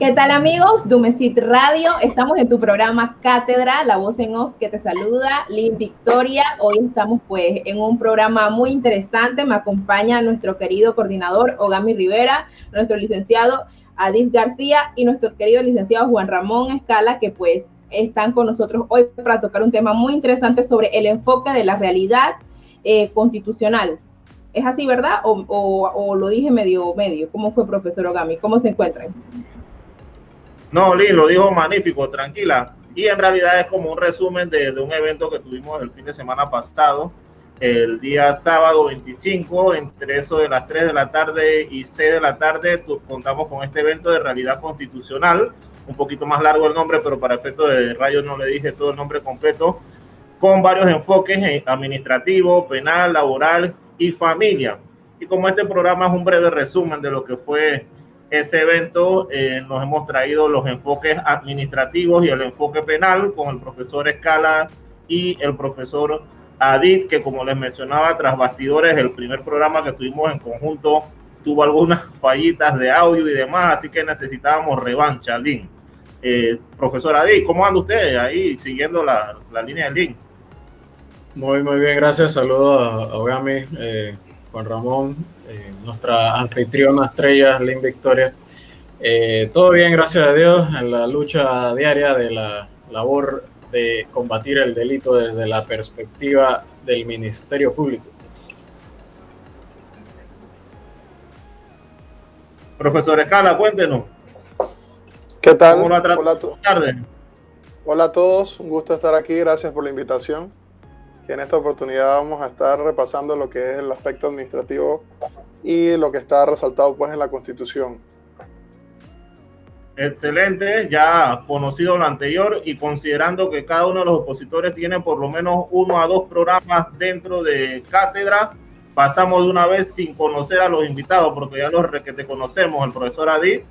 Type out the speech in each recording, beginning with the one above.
¿Qué tal, amigos? Dumesit Radio, estamos en tu programa Cátedra, la voz en off que te saluda, Lynn Victoria. Hoy estamos pues en un programa muy interesante, me acompaña nuestro querido coordinador Ogami Rivera, nuestro licenciado Adif García y nuestro querido licenciado Juan Ramón Escala, que pues están con nosotros hoy para tocar un tema muy interesante sobre el enfoque de la realidad constitucional. ¿Es así, verdad? ¿O lo dije medio? ¿Cómo fue, profesor Ogami? ¿Cómo se encuentran? No, Lynn, lo dijo magnífico, tranquila. Y en realidad es como un resumen de un evento que tuvimos el fin de semana pasado, el día sábado 25, entre eso de las 3 de la tarde y 6 de la tarde, contamos con este evento de realidad constitucional, un poquito más largo el nombre, pero para efecto de radio no le dije todo el nombre completo, con varios enfoques administrativo, penal, laboral y familia. Y como este programa es un breve resumen de lo que fue ese evento, nos hemos traído los enfoques administrativos y el enfoque penal con el profesor Escala y el profesor Adit, que como les mencionaba, tras bastidores, el primer programa que tuvimos en conjunto tuvo algunas fallitas de audio y demás, así que necesitábamos revancha, Lynn. Profesor Adit, ¿cómo anda usted ahí siguiendo la línea de Lynn? Muy bien, gracias. Saludos a Ogami, Juan Ramón, nuestra anfitriona estrella, Lynn Victoria. Todo bien, gracias a Dios, en la lucha diaria de la labor de combatir el delito desde la perspectiva del Ministerio Público. Profesor Escala, cuéntenos. ¿Qué tal? Hola a todos, un gusto estar aquí, gracias por la invitación. Que en esta oportunidad vamos a estar repasando lo que es el aspecto administrativo y lo que está resaltado pues en la Constitución. Excelente, ya conocido lo anterior y considerando que cada uno de los opositores tiene por lo menos 1 a 2 programas dentro de cátedra, pasamos de una vez sin conocer a los invitados, porque ya los que te conocemos, el profesor Adit,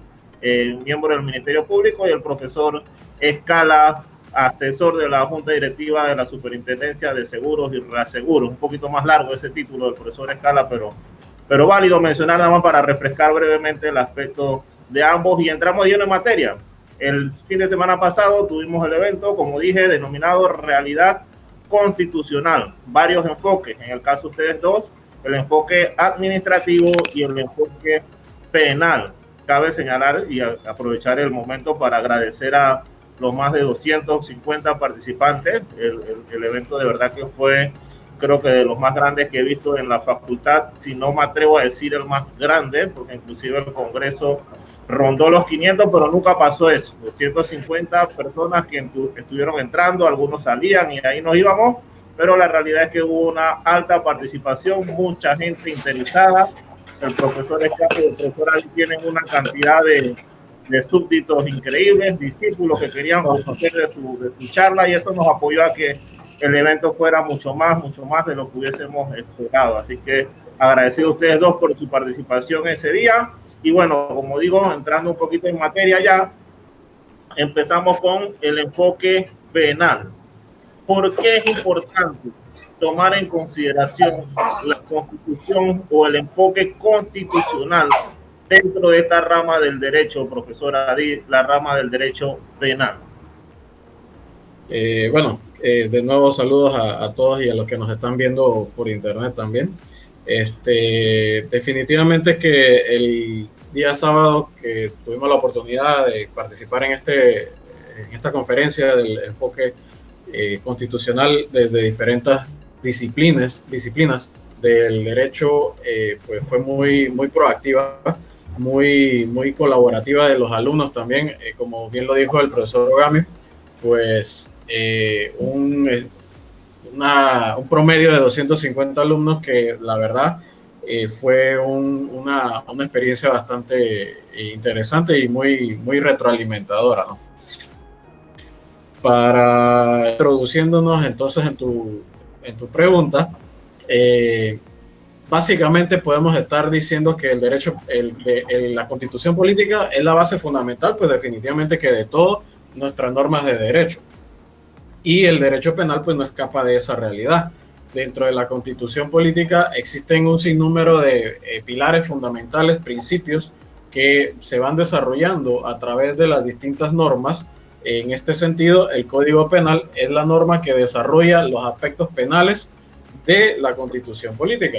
miembro del Ministerio Público, y el profesor Escala, asesor de la Junta Directiva de la Superintendencia de Seguros y Reaseguros. Un poquito más largo ese título del profesor Escala, pero válido mencionar nada más para refrescar brevemente el aspecto de ambos y entramos lleno en materia. El fin de semana pasado tuvimos el evento, como dije, denominado Realidad Constitucional. Varios enfoques, en el caso de ustedes dos, el enfoque administrativo y el enfoque penal. Cabe señalar y aprovechar el momento para agradecer a los más de 250 participantes. El evento de verdad que fue, creo que de los más grandes que he visto en la facultad, si no me atrevo a decir el más grande, porque inclusive el Congreso rondó los 500, pero nunca pasó eso. 250 personas que estuvieron entrando, algunos salían y ahí nos íbamos, pero la realidad es que hubo una alta participación, mucha gente interesada. El profesor Escala y el profesor Ali tienen una cantidad de súbditos increíbles, discípulos que querían conocer de su charla, y eso nos apoyó a que el evento fuera mucho más de lo que hubiésemos esperado. Así que agradecido a ustedes dos por su participación ese día. Y bueno, como digo, entrando un poquito en materia ya, empezamos con el enfoque penal. ¿Por qué es importante tomar en consideración la Constitución o el enfoque constitucional dentro de esta rama del derecho, profesora Adit, la rama del derecho penal? De nuevo saludos a todos y a los que nos están viendo por internet también. Definitivamente que el día sábado que tuvimos la oportunidad de participar en esta conferencia del enfoque constitucional desde diferentes disciplinas del derecho, pues fue muy proactiva, muy colaborativa de los alumnos también, como bien lo dijo el profesor Ogami, pues un promedio de 250 alumnos que la verdad fue una experiencia bastante interesante y muy retroalimentadora, ¿no? Para introduciéndonos entonces en tu pregunta, básicamente podemos estar diciendo que el derecho, la Constitución política es la base fundamental, pues definitivamente que de todas nuestras normas de derecho. Y el derecho penal pues no escapa de esa realidad. Dentro de la Constitución política existen un sinnúmero de pilares fundamentales, principios que se van desarrollando a través de las distintas normas. En este sentido, el Código Penal es la norma que desarrolla los aspectos penales de la Constitución política.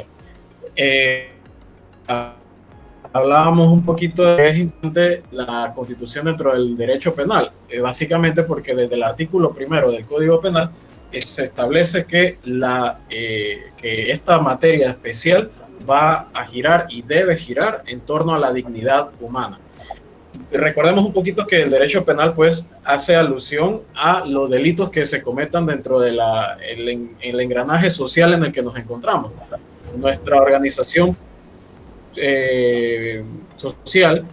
Hablábamos un poquito de qué es importante la Constitución dentro del derecho penal, básicamente porque desde el artículo 1 del Código Penal se establece que esta materia especial va a girar y debe girar en torno a la dignidad humana. Recordemos un poquito que el derecho penal pues hace alusión a los delitos que se cometan dentro de el engranaje social en el que nos encontramos. Nuestra organización social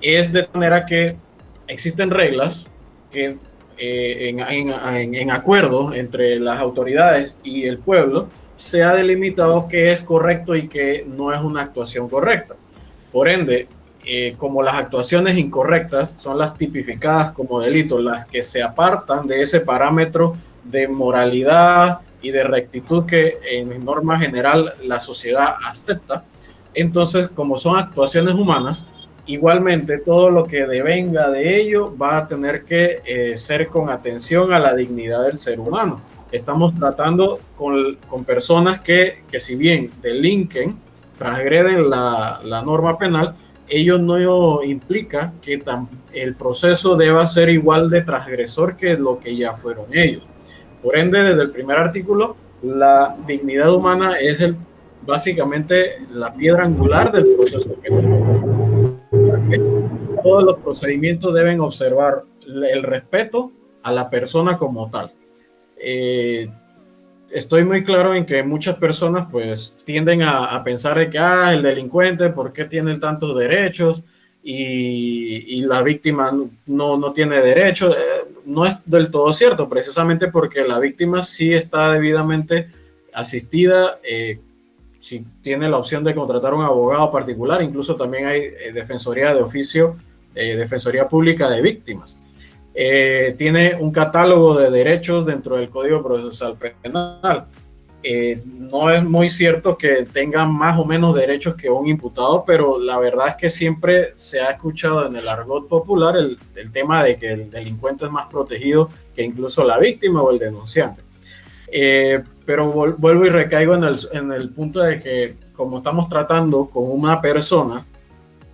es de manera que existen reglas que en acuerdo entre las autoridades y el pueblo se ha delimitado qué es correcto y qué no es una actuación correcta. Por ende, como las actuaciones incorrectas son las tipificadas como delitos, las que se apartan de ese parámetro de moralidad y de rectitud que en norma general la sociedad acepta, entonces como son actuaciones humanas, igualmente todo lo que devenga de ello va a tener que ser con atención a la dignidad del ser humano. Estamos tratando con personas que si bien delinquen, transgreden la norma penal, ello no implica que el proceso deba ser igual de transgresor que lo que ya fueron ellos. Por ende, desde el primer artículo, la dignidad humana es básicamente la piedra angular del proceso penal. Todos los procedimientos deben observar el respeto a la persona como tal. Estoy muy claro en que muchas personas pues tienden a pensar de que el delincuente, ¿por qué tiene tantos derechos? Y la víctima no tiene derechos. No es del todo cierto, precisamente porque la víctima sí está debidamente asistida, si tiene la opción de contratar un abogado particular, incluso también hay defensoría de oficio, defensoría pública de víctimas. Tiene un catálogo de derechos dentro del Código Procesal Penal. No es muy cierto que tenga más o menos derechos que un imputado, pero la verdad es que siempre se ha escuchado en el argot popular el tema de que el delincuente es más protegido que incluso la víctima o el denunciante. Pero vuelvo y recaigo en el punto de que como estamos tratando con una persona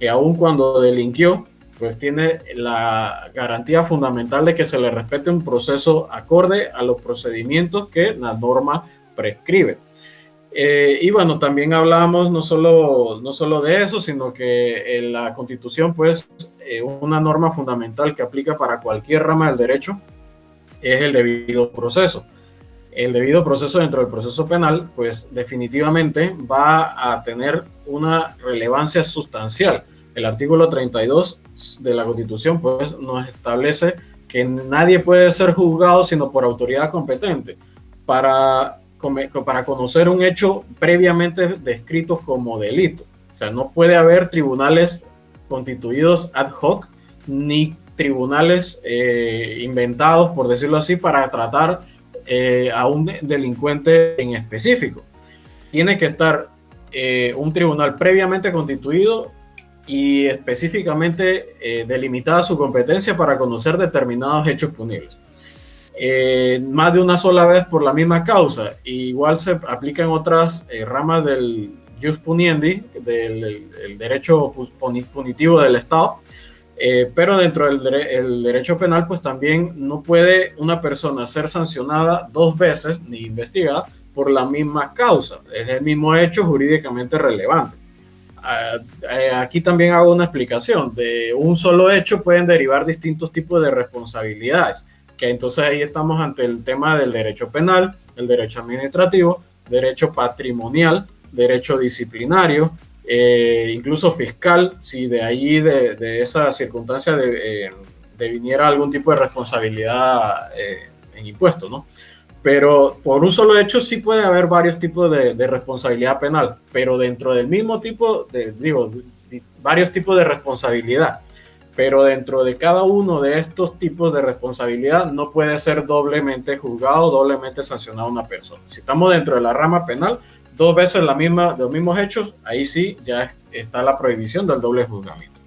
que aun cuando delinquió, pues tiene la garantía fundamental de que se le respete un proceso acorde a los procedimientos que la norma prescribe. Y bueno, también hablábamos no solo de eso, sino que en la Constitución, pues, una norma fundamental que aplica para cualquier rama del derecho es el debido proceso. El debido proceso dentro del proceso penal, pues, definitivamente va a tener una relevancia sustancial. El artículo 32 de la Constitución, pues, nos establece que nadie puede ser juzgado sino por autoridad competente para conocer un hecho previamente descrito como delito. O sea, no puede haber tribunales constituidos ad hoc ni tribunales inventados, por decirlo así, para tratar a un delincuente en específico. Tiene que estar un tribunal previamente constituido y específicamente delimitada su competencia para conocer determinados hechos punibles. Más de una sola vez por la misma causa. Igual se aplica en otras ramas del jus puniendi, del derecho punitivo del Estado, pero dentro del derecho penal, pues también no puede una persona ser sancionada dos veces ni investigada por la misma causa. Es el mismo hecho jurídicamente relevante. Aquí también hago una explicación. De un solo hecho pueden derivar distintos tipos de responsabilidades, que entonces ahí estamos ante el tema del derecho penal, el derecho administrativo, derecho patrimonial, derecho disciplinario, incluso fiscal, si de allí, de esa circunstancia deviniera algún tipo de responsabilidad en impuestos, ¿no? Pero por un solo hecho sí puede haber varios tipos de responsabilidad penal, pero dentro del mismo tipo, varios tipos de responsabilidad, pero dentro de cada uno de estos tipos de responsabilidad no puede ser doblemente juzgado, doblemente sancionado una persona. Si estamos dentro de la rama penal, 2 veces los mismos hechos, ahí sí ya está la prohibición del doble juzgamiento.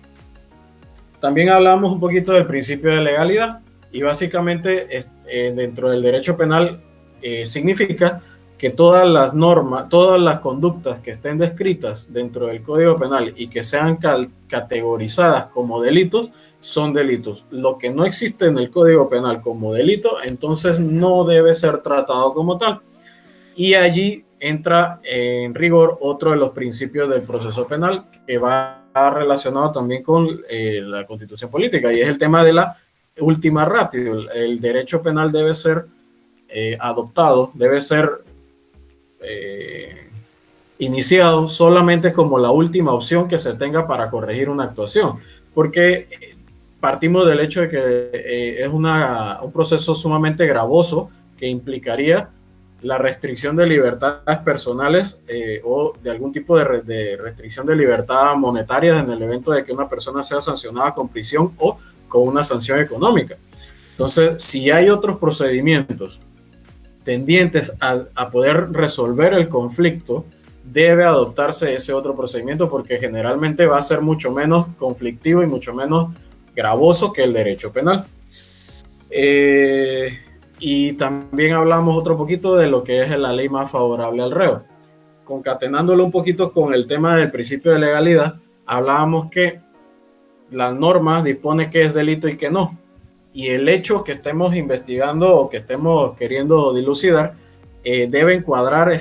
También hablamos un poquito del principio de legalidad y básicamente dentro del derecho penal significa que todas las normas, todas las conductas que estén descritas dentro del Código Penal y que sean categorizadas como delitos, son delitos. Lo que no existe en el Código Penal como delito, entonces no debe ser tratado como tal. Y allí entra en rigor otro de los principios del proceso penal que va relacionado también con la Constitución política, y es el tema de la última ratio. El derecho penal debe ser adoptado, debe ser iniciado solamente como la última opción que se tenga para corregir una actuación, porque partimos del hecho de que es un proceso sumamente gravoso que implicaría la restricción de libertades personales o de algún tipo de restricción de libertad monetaria en el evento de que una persona sea sancionada con prisión o con una sanción económica. Entonces, si hay otros procedimientos tendientes a poder resolver el conflicto, debe adoptarse ese otro procedimiento, porque generalmente va a ser mucho menos conflictivo y mucho menos gravoso que el derecho penal. Y también hablamos otro poquito de lo que es la ley más favorable al reo. Concatenándolo un poquito con el tema del principio de legalidad, hablábamos que la norma dispone que es delito y que no. Y el hecho que estemos investigando o que estemos queriendo dilucidar debe encuadrar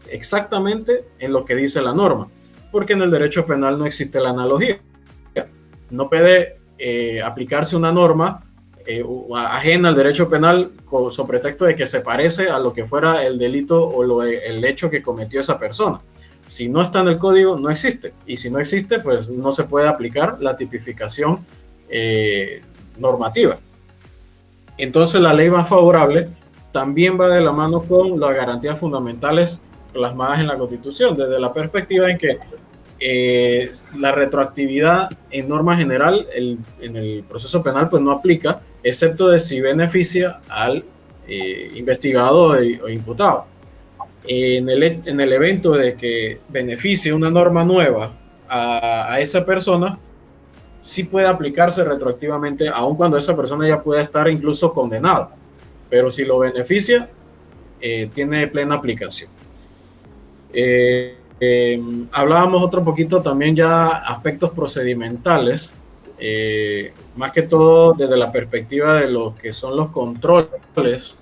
exactamente en lo que dice la norma, porque en el derecho penal no existe la analogía. No puede aplicarse una norma ajena al derecho penal sobre pretexto de que se parece a lo que fuera el delito o el hecho que cometió esa persona. Si no está en el código, no existe, y si no existe, pues no se puede aplicar la tipificación normativa. Entonces la ley más favorable también va de la mano con las garantías fundamentales plasmadas en la Constitución, desde la perspectiva en que la retroactividad en norma general en el proceso penal pues no aplica, excepto de si beneficia al investigado o imputado. En el evento de que beneficie una norma nueva a esa persona, sí puede aplicarse retroactivamente, aun cuando esa persona ya pueda estar incluso condenada, pero si lo beneficia, tiene plena aplicación. Hablábamos otro poquito también ya aspectos procedimentales, más que todo desde la perspectiva de lo que son los controles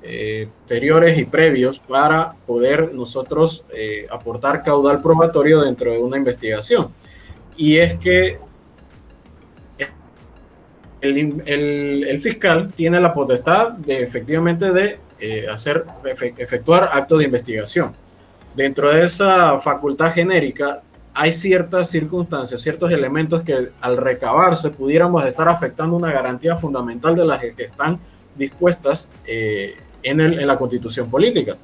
anteriores y previos para poder nosotros aportar caudal probatorio dentro de una investigación. Y es que el fiscal tiene la potestad de efectivamente de efectuar actos de investigación. Dentro de esa facultad genérica hay ciertas circunstancias, ciertos elementos que al recabarse pudiéramos estar afectando una garantía fundamental de las que están dispuestas en la Constitución política.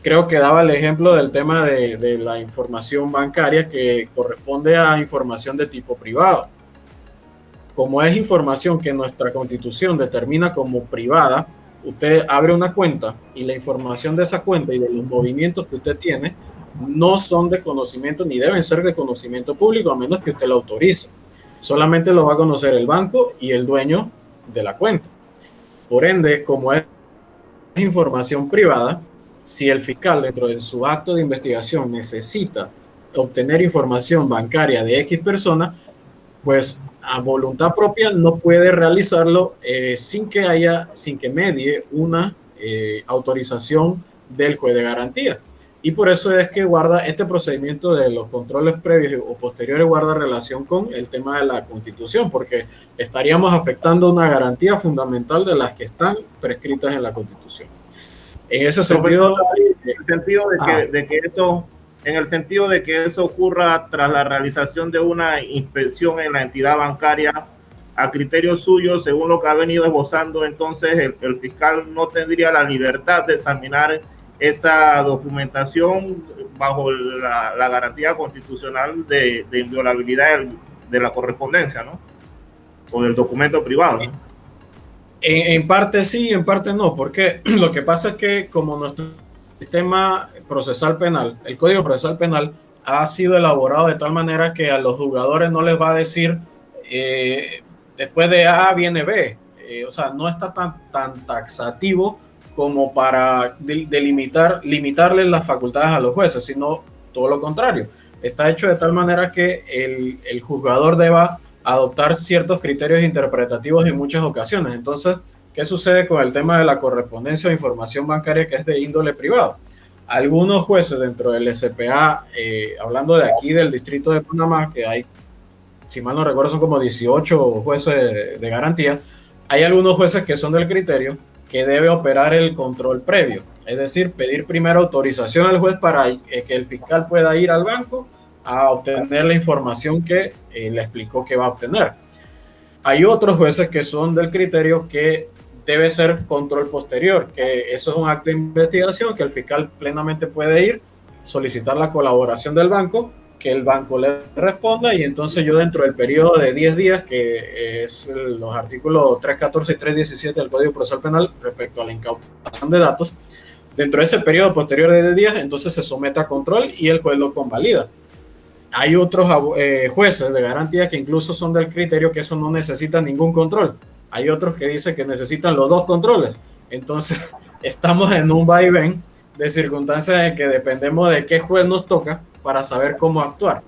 Creo que daba el ejemplo del tema de la información bancaria, que corresponde a información de tipo privado. Como es información que nuestra Constitución determina como privada, usted abre una cuenta y la información de esa cuenta y de los movimientos que usted tiene no son de conocimiento ni deben ser de conocimiento público, a menos que usted lo autorice. Solamente lo va a conocer el banco y el dueño de la cuenta. Por ende, como es información privada, si el fiscal dentro de su acto de investigación necesita obtener información bancaria de X persona, pues a voluntad propia no puede realizarlo sin que medie una autorización del juez de garantía. Y por eso es que guarda este procedimiento de los controles previos o posteriores, guarda relación con el tema de la Constitución, porque estaríamos afectando una garantía fundamental de las que están prescritas en la Constitución. En ese sentido, en el sentido de que eso ocurra tras la realización de una inspección en la entidad bancaria, a criterio suyo, según lo que ha venido esbozando, entonces el fiscal no tendría la libertad de examinar esa documentación bajo la garantía constitucional de inviolabilidad de la correspondencia, ¿no? O del documento privado, ¿no? En parte sí, en parte no, porque lo que pasa es que como nuestro sistema procesal penal, el Código Procesal Penal ha sido elaborado de tal manera que a los jugadores no les va a decir después de A viene B. O sea, no está tan taxativo como para limitarle las facultades a los jueces, sino todo lo contrario. Está hecho de tal manera que el juzgador deba adoptar ciertos criterios interpretativos en muchas ocasiones. Entonces, ¿qué sucede con el tema de la correspondencia o información bancaria que es de índole privado? Algunos jueces dentro del SPA, hablando de aquí del Distrito de Panamá, que hay, si mal no recuerdo, son como 18 jueces de garantía, hay algunos jueces que son del criterio que debe operar el control previo, es decir, pedir primero autorización al juez para que el fiscal pueda ir al banco a obtener la información que le explicó que va a obtener. Hay otros jueces que son del criterio que debe ser control posterior, que eso es un acto de investigación que el fiscal plenamente puede ir, solicitar la colaboración del banco, que el banco le responda, y entonces yo dentro del periodo de 10 días, que es los artículos 314 y 317 del Código Procesal Penal respecto a la incautación de datos, dentro de ese periodo posterior de 10 días, entonces se somete a control y el juez lo convalida. Hay otros jueces de garantía que incluso son del criterio que eso no necesita ningún control. Hay otros que dicen que necesitan los dos controles. Entonces, estamos en un vaivén de circunstancias en que dependemos de qué juez nos toca para saber cómo actuar.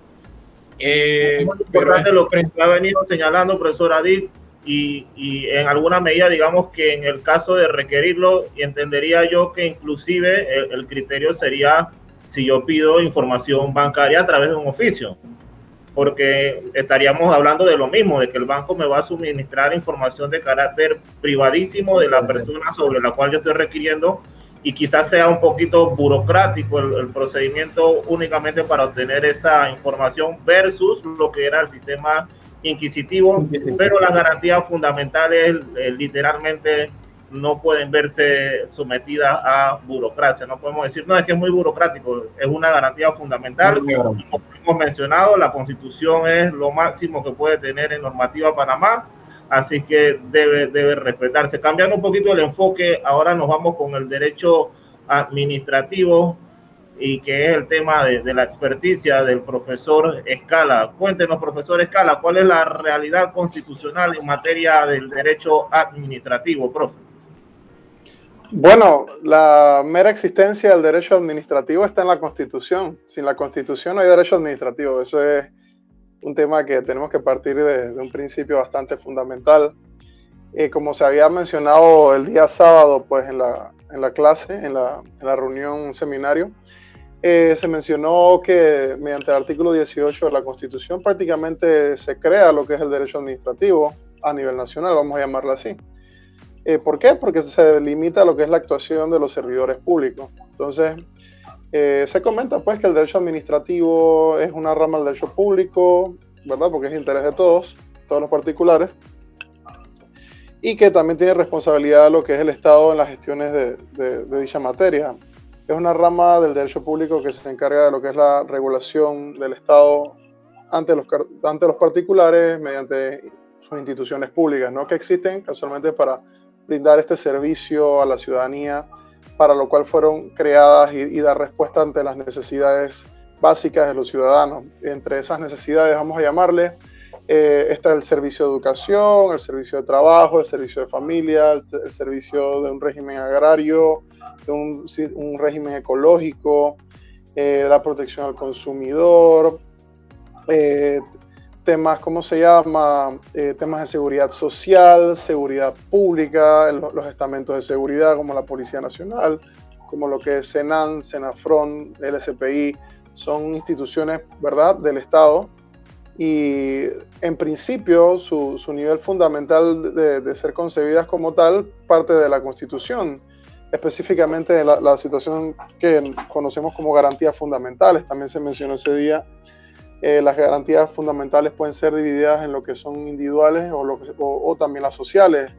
Es muy importante lo que ha venido señalando, profesor Adit, y en alguna medida, digamos que en el caso de requerirlo, entendería yo que inclusive el criterio sería si yo pido información bancaria a través de un oficio, porque estaríamos hablando de lo mismo, de que el banco me va a suministrar información de carácter privadísimo de la persona sobre la cual yo estoy requiriendo, y quizás sea un poquito burocrático el procedimiento únicamente para obtener esa información versus lo que era el sistema inquisitivo, pero las garantías fundamentales literalmente no pueden verse sometidas a burocracia. No podemos decir, no, es que es muy burocrático, es una garantía fundamental. Como hemos mencionado, la Constitución es lo máximo que puede tener en normativa Panamá, así que debe respetarse. Cambiando un poquito el enfoque, ahora nos vamos con el derecho administrativo, y que es el tema de la experticia del profesor Escala. Cuéntenos, profesor Escala, ¿cuál es la realidad constitucional en materia del derecho administrativo, profe? Bueno, la mera existencia del derecho administrativo está en la Constitución. Sin la Constitución no hay derecho administrativo. Eso es un tema que tenemos que partir de un principio bastante fundamental. Como se había mencionado el día sábado, pues en la clase, en la reunión, un seminario, se mencionó que mediante el artículo 18 de la Constitución prácticamente se crea lo que es el derecho administrativo a nivel nacional, vamos a llamarlo así. ¿Por qué? Porque se limita lo que es la actuación de los servidores públicos. Entonces, se comenta pues que el derecho administrativo es una rama del derecho público, ¿verdad? Porque es interés de todos los particulares, y que también tiene responsabilidad lo que es el Estado en las gestiones de dicha materia. Es una rama del derecho público que se encarga de lo que es la regulación del Estado ante los particulares mediante sus instituciones públicas, ¿no? Que existen casualmente para brindar este servicio a la ciudadanía, para lo cual fueron creadas y dar respuesta ante las necesidades básicas de los ciudadanos. Entre esas necesidades, vamos a llamarle, está el servicio de educación, el servicio de trabajo, el servicio de familia, el servicio de un régimen agrario, de un régimen ecológico, la protección al consumidor, temas, ¿cómo se llama? Temas de seguridad social, seguridad pública, los estamentos de seguridad como la Policía Nacional, como lo que es Senan, Senafron, el SPI, son instituciones, ¿verdad?, del Estado, y en principio su nivel fundamental de ser concebidas como tal parte de la Constitución, específicamente de la situación que conocemos como garantías fundamentales. También se mencionó ese día. Las garantías fundamentales pueden ser divididas en lo que son individuales o también las sociales.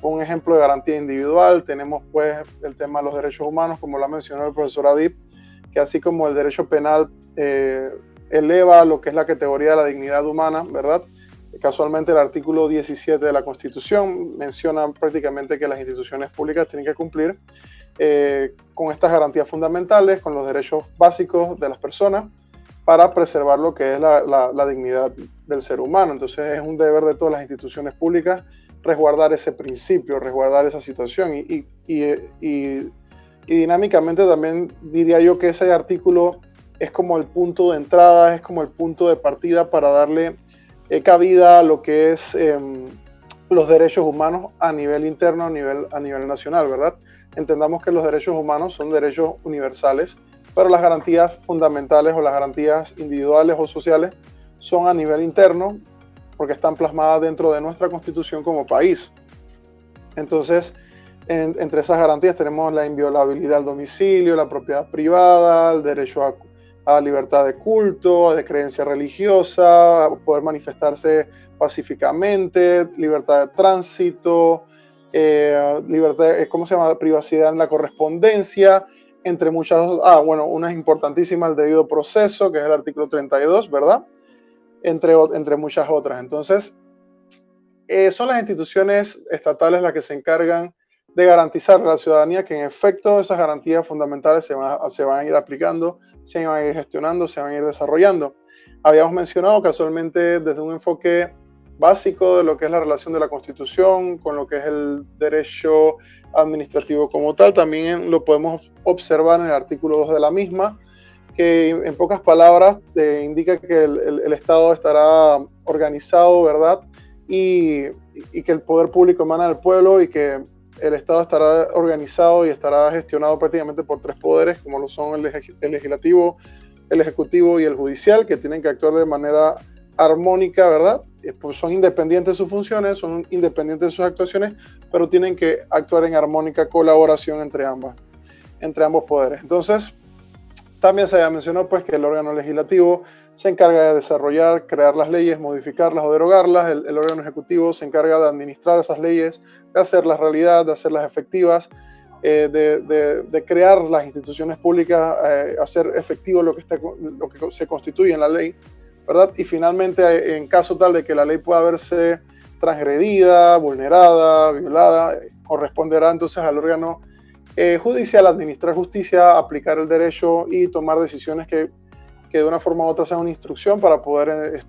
Un ejemplo de garantía individual, tenemos pues el tema de los derechos humanos, como lo ha mencionado el profesor Adip, que así como el derecho penal eleva lo que es la categoría de la dignidad humana, ¿verdad? Casualmente el artículo 17 de la Constitución menciona prácticamente que las instituciones públicas tienen que cumplir con estas garantías fundamentales, con los derechos básicos de las personas, para preservar lo que es la dignidad del ser humano. Entonces es un deber de todas las instituciones públicas resguardar ese principio, resguardar esa situación. Y dinámicamente también diría yo que ese artículo es como el punto de entrada, es como el punto de partida para darle cabida a lo que es los derechos humanos a nivel interno, a nivel nacional, ¿verdad? Entendamos que los derechos humanos son derechos universales, pero las garantías fundamentales o las garantías individuales o sociales son a nivel interno porque están plasmadas dentro de nuestra Constitución como país. Entonces, entre esas garantías tenemos la inviolabilidad del domicilio, la propiedad privada, el derecho a libertad de culto, de creencia religiosa, poder manifestarse pacíficamente, libertad de tránsito, libertad, privacidad en la correspondencia, entre muchas, una importantísima, el debido proceso, que es el artículo 32, ¿verdad? Entre muchas otras. Entonces, son las instituciones estatales las que se encargan de garantizar a la ciudadanía que en efecto esas garantías fundamentales se van a ir aplicando, se van a ir gestionando, se van a ir desarrollando. Habíamos mencionado casualmente desde un enfoque básico de lo que es la relación de la Constitución con lo que es el derecho administrativo como tal. También lo podemos observar en el artículo 2 de la misma, que en pocas palabras indica que el Estado estará organizado, ¿verdad? Y que el poder público emana del pueblo y que el Estado estará organizado y estará gestionado prácticamente por tres poderes, como lo son el legislativo, el ejecutivo y el judicial, que tienen que actuar de manera armónica, ¿verdad? Pues son independientes de sus funciones, son independientes de sus actuaciones, pero tienen que actuar en armónica colaboración entre ambos poderes. Entonces, también se mencionó pues, que el órgano legislativo se encarga de desarrollar, crear las leyes, modificarlas o derogarlas. El órgano ejecutivo se encarga de administrar esas leyes, de hacerlas realidad, de hacerlas efectivas, de crear las instituciones públicas, hacer efectivo lo que se constituye en la ley, ¿verdad? Y finalmente, en caso tal de que la ley pueda verse transgredida, vulnerada, violada, corresponderá entonces al órgano judicial administrar justicia, aplicar el derecho y tomar decisiones que de una forma u otra sean una instrucción para poder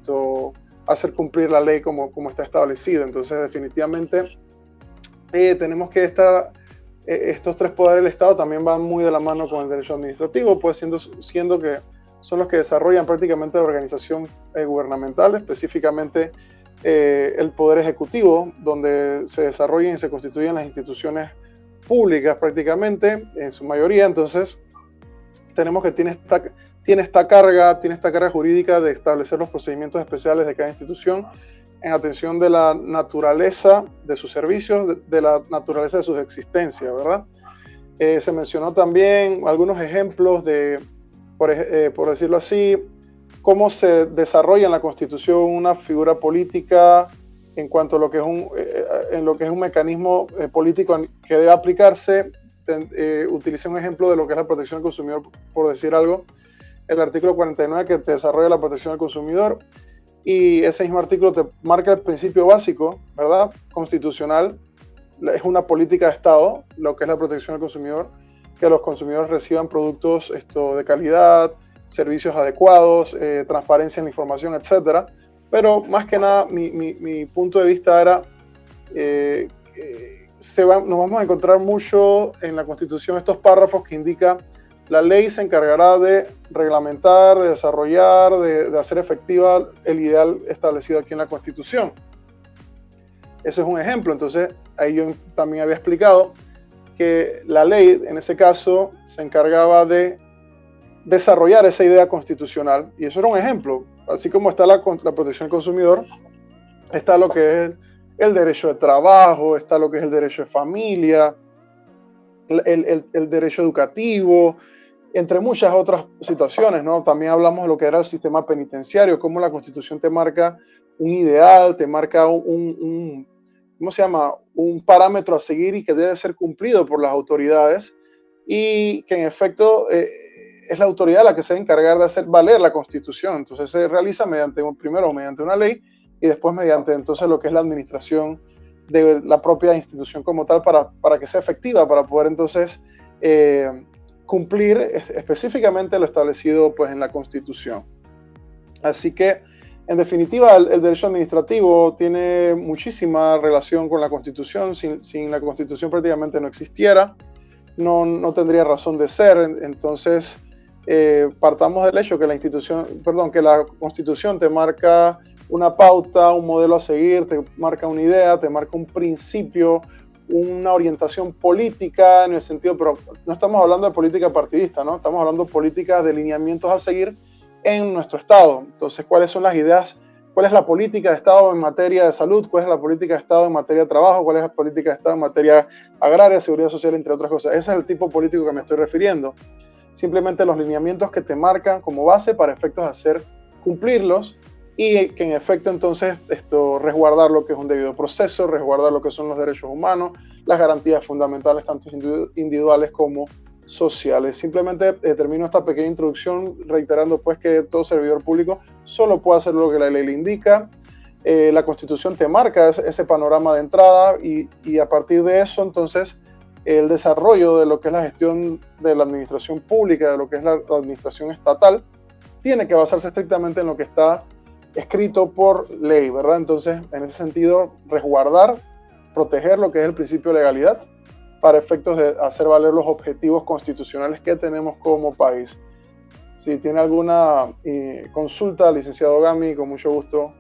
hacer cumplir la ley como está establecido. Entonces, definitivamente, tenemos que estos tres poderes del Estado también van muy de la mano con el derecho administrativo, pues siendo que son los que desarrollan prácticamente la organización gubernamental, específicamente el poder ejecutivo, donde se desarrollan y se constituyen las instituciones públicas prácticamente, en su mayoría. Entonces, tenemos que tiene esta carga jurídica de establecer los procedimientos especiales de cada institución en atención de la naturaleza de sus servicios, de la naturaleza de sus existencias, ¿verdad? Se mencionó también algunos ejemplos de, por decirlo así, cómo se desarrolla en la Constitución una figura política en cuanto a lo que es un mecanismo político que debe aplicarse. Utilicé un ejemplo de lo que es la protección del consumidor, por decir algo, el artículo 49 que te desarrolla la protección del consumidor, y ese mismo artículo te marca el principio básico, ¿verdad? Constitucional, es una política de Estado, lo que es la protección del consumidor, que los consumidores reciban productos de calidad, servicios adecuados, transparencia en la información, etcétera. Pero más que nada, mi punto de vista era, nos vamos a encontrar mucho en la Constitución estos párrafos que indican la ley se encargará de reglamentar, de desarrollar, de hacer efectiva el ideal establecido aquí en la Constitución. Ese es un ejemplo. Entonces, ahí yo también había explicado que la ley, en ese caso, se encargaba de desarrollar esa idea constitucional, y eso era un ejemplo. Así como está la protección del consumidor, está lo que es el derecho de trabajo, está lo que es el derecho de familia, el derecho educativo, entre muchas otras situaciones, ¿no? También hablamos de lo que era el sistema penitenciario, cómo la Constitución te marca un ideal, te marca un parámetro a seguir y que debe ser cumplido por las autoridades, y que en efecto es la autoridad la que se va a encargar de hacer valer la Constitución. Entonces se realiza mediante una ley y después mediante entonces lo que es la administración de la propia institución como tal para que sea efectiva, para poder entonces cumplir específicamente lo establecido pues en la Constitución. Así que, en definitiva, el derecho administrativo tiene muchísima relación con la Constitución. Sin la Constitución prácticamente no existiera, no tendría razón de ser. Entonces, partamos del hecho que la Constitución te marca una pauta, un modelo a seguir, te marca una idea, te marca un principio, una orientación política en el sentido, pero no estamos hablando de política partidista, ¿no? Estamos hablando de políticas, de lineamientos a seguir en nuestro Estado. Entonces, ¿cuáles son las ideas? ¿Cuál es la política de Estado en materia de salud? ¿Cuál es la política de Estado en materia de trabajo? ¿Cuál es la política de Estado en materia agraria, seguridad social, entre otras cosas? Ese es el tipo político que me estoy refiriendo. Simplemente los lineamientos que te marcan como base para efectos de hacer cumplirlos y que en efecto entonces resguardar lo que es un debido proceso, resguardar lo que son los derechos humanos, las garantías fundamentales tanto individuales como sociales. Simplemente termino esta pequeña introducción reiterando pues que todo servidor público solo puede hacer lo que la ley le indica. La Constitución te marca ese panorama de entrada y a partir de eso entonces el desarrollo de lo que es la gestión de la administración pública, de lo que es la administración estatal, tiene que basarse estrictamente en lo que está escrito por ley, ¿verdad? Entonces, en ese sentido, resguardar, proteger lo que es el principio de legalidad para efectos de hacer valer los objetivos constitucionales que tenemos como país. Si tiene alguna consulta, licenciado Gami, con mucho gusto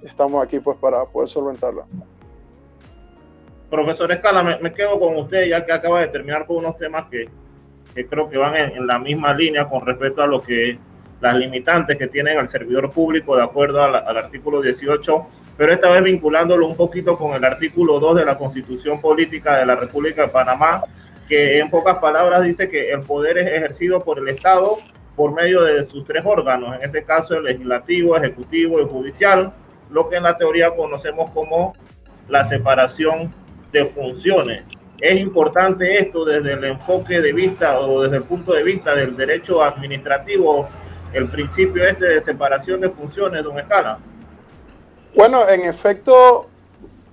estamos aquí pues para poder solventarla. Profesor Escala, me quedo con usted ya que acaba de terminar con unos temas que creo que van en la misma línea con respecto a lo que las limitantes que tienen al servidor público de acuerdo al artículo 18, pero esta vez vinculándolo un poquito con el artículo 2 de la Constitución Política de la República de Panamá, que en pocas palabras dice que el poder es ejercido por el Estado por medio de sus tres órganos, en este caso el legislativo, ejecutivo y judicial, lo que en la teoría conocemos como la separación de funciones. Es importante esto desde el enfoque de vista o desde el punto de vista del derecho administrativo, el principio de separación de funciones, don Escala. Bueno, en efecto,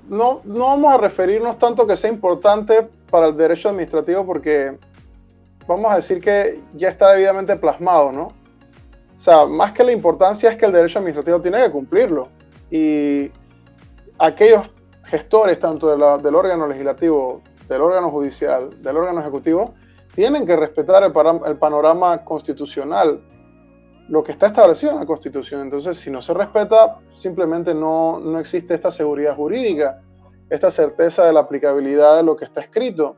no vamos a referirnos tanto que sea importante para el derecho administrativo porque vamos a decir que ya está debidamente plasmado, ¿no? O sea, más que la importancia es que el derecho administrativo tiene que cumplirlo y aquellos gestores tanto del órgano legislativo, del órgano judicial, del órgano ejecutivo, tienen que respetar el panorama constitucional, lo que está establecido en la Constitución. Entonces, si no se respeta, simplemente no existe esta seguridad jurídica, esta certeza de la aplicabilidad de lo que está escrito.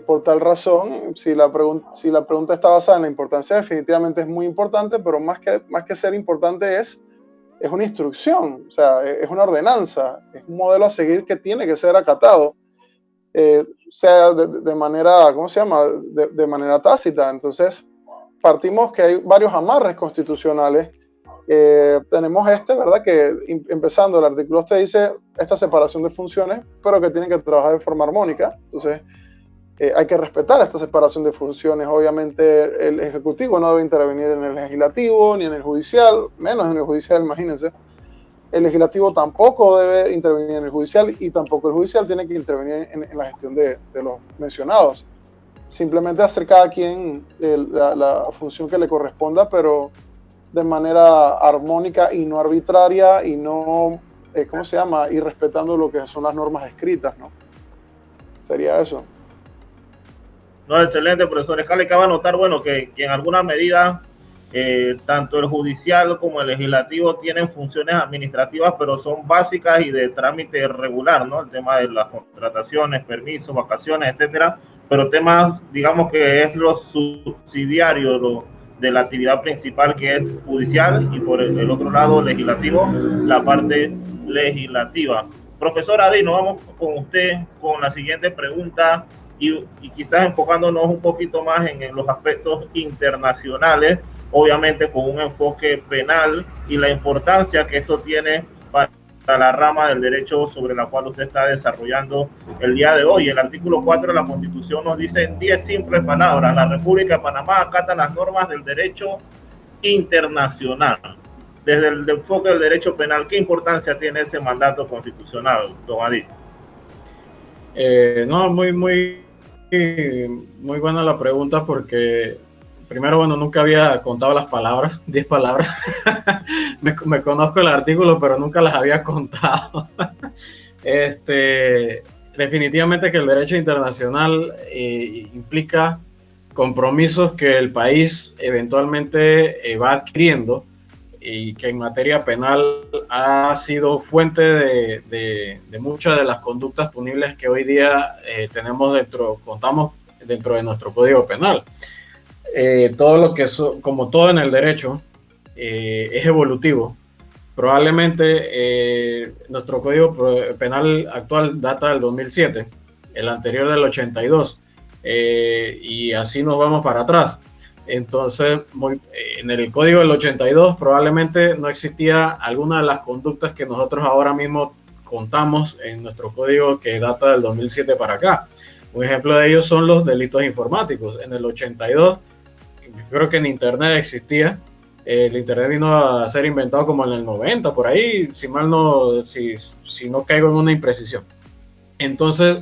Por tal razón, si la pregunta está basada en la importancia, definitivamente es muy importante, pero más que ser importante es una instrucción, o sea, es una ordenanza, es un modelo a seguir que tiene que ser acatado, sea de manera, ¿cómo se llama?, de manera tácita. Entonces, partimos que hay varios amarres constitucionales. Tenemos ¿verdad?, que empezando el artículo 2 te dice esta separación de funciones, pero que tienen que trabajar de forma armónica. Entonces, hay que respetar esta separación de funciones. Obviamente, el Ejecutivo no debe intervenir en el Legislativo ni en el Judicial, menos en el Judicial, imagínense. El Legislativo tampoco debe intervenir en el Judicial y tampoco el Judicial tiene que intervenir en la gestión de los mencionados. Simplemente hacer cada quien la función que le corresponda, pero de manera armónica y no arbitraria y no, ¿cómo se llama?, y respetando lo que son las normas escritas, ¿no? Sería eso. No, excelente, profesor Escala. Y cabe notar, bueno, que en alguna medida tanto el judicial como el legislativo tienen funciones administrativas, pero son básicas y de trámite regular, ¿no? El tema de las contrataciones, permisos, vacaciones, etcétera. Pero temas, digamos que es lo subsidiario de la actividad principal, que es judicial, y por el otro lado legislativo, la parte legislativa. Profesor Adino, vamos con usted con la siguiente pregunta y quizás enfocándonos un poquito más en los aspectos internacionales, obviamente con un enfoque penal y la importancia que esto tiene para la rama del derecho sobre la cual usted está desarrollando el día de hoy. El artículo 4 de la Constitución nos dice en 10 simples palabras: la República de Panamá acata las normas del derecho internacional. desde el enfoque del derecho penal, ¿qué importancia tiene ese mandato constitucional, don Adil? No, muy buena la pregunta, porque primero, bueno, nunca había contado las palabras, 10 palabras. me conozco el artículo, pero nunca las había contado. Definitivamente que el derecho internacional implica compromisos que el país eventualmente va adquiriendo, y que en materia penal ha sido fuente de muchas de las conductas punibles que hoy día contamos dentro de nuestro Código Penal. Todo lo que como todo en el derecho, es evolutivo. Probablemente nuestro Código Penal actual data del 2007, el anterior del 82, y así nos vamos para atrás. Entonces, en el Código del 82 probablemente no existía alguna de las conductas que nosotros ahora mismo contamos en nuestro código, que data del 2007 para acá. Un ejemplo de ello son los delitos informáticos. En el 82, creo que en Internet existía. El Internet vino a ser inventado como en el 90, por ahí, si no caigo en una imprecisión. Entonces,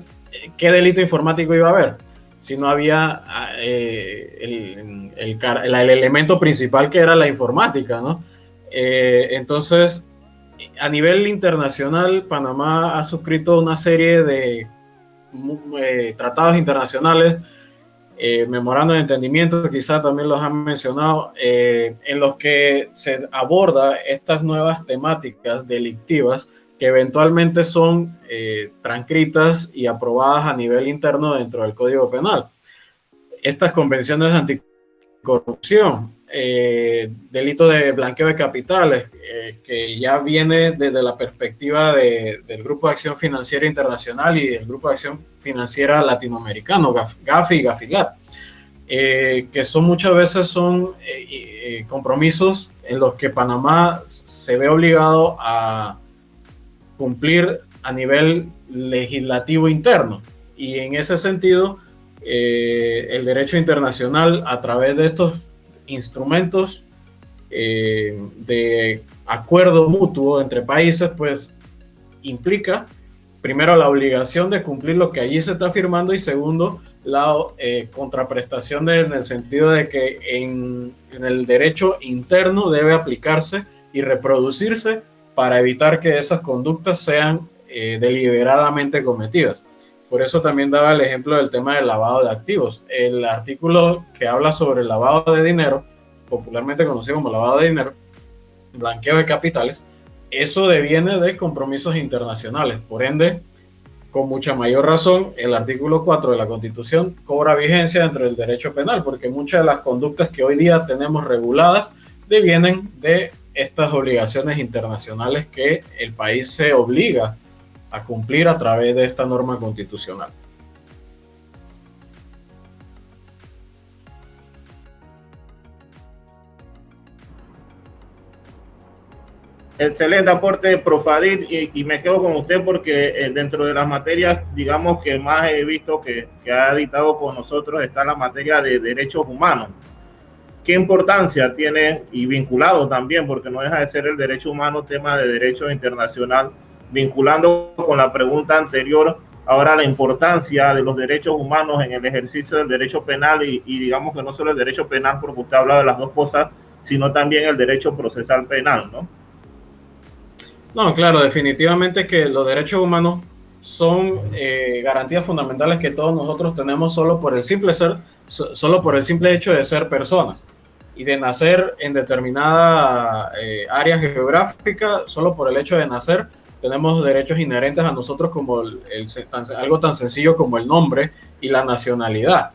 ¿qué delito informático iba a haber si no había el elemento principal, que era la informática, ¿no? Entonces, a nivel internacional, Panamá ha suscrito una serie de tratados internacionales, memorandos de entendimiento, quizá también los han mencionado, en los que se aborda estas nuevas temáticas delictivas que eventualmente son transcritas y aprobadas a nivel interno dentro del Código Penal. Estas convenciones de anticorrupción, delito de blanqueo de capitales, que ya viene desde la perspectiva del Grupo de Acción Financiera Internacional y del Grupo de Acción Financiera Latinoamericano, GAFI y GAFILAT, que muchas veces son compromisos en los que Panamá se ve obligado a cumplir a nivel legislativo interno. Y en ese sentido, el derecho internacional, a través de estos instrumentos de acuerdo mutuo entre países, pues implica, primero, la obligación de cumplir lo que allí se está firmando, y segundo, la contraprestación en el sentido de que en el derecho interno debe aplicarse y reproducirse para evitar que esas conductas sean deliberadamente cometidas. Por eso también daba el ejemplo del tema del lavado de activos. El artículo que habla sobre el lavado de dinero, popularmente conocido como lavado de dinero, blanqueo de capitales, eso deviene de compromisos internacionales. Por ende, con mucha mayor razón, el artículo 4 de la Constitución cobra vigencia dentro del derecho penal, porque muchas de las conductas que hoy día tenemos reguladas devienen de estas obligaciones internacionales que el país se obliga a cumplir a través de esta norma constitucional. Excelente aporte, Prof. Adil, y me quedo con usted porque dentro de las materias, digamos, que más he visto que ha dictado con nosotros está la materia de derechos humanos. ¿Qué importancia tiene, y vinculado también, porque no deja de ser el derecho humano, tema de derecho internacional, vinculando con la pregunta anterior, ahora la importancia de los derechos humanos en el ejercicio del derecho penal y digamos que no solo el derecho penal, porque usted ha hablado de las dos cosas, sino también el derecho procesal penal, ¿no? No, claro, definitivamente que los derechos humanos son garantías fundamentales que todos nosotros tenemos solo por el simple hecho de ser personas y de nacer en determinada área geográfica. Solo por el hecho de nacer tenemos derechos inherentes a nosotros, como algo tan sencillo como el nombre y la nacionalidad.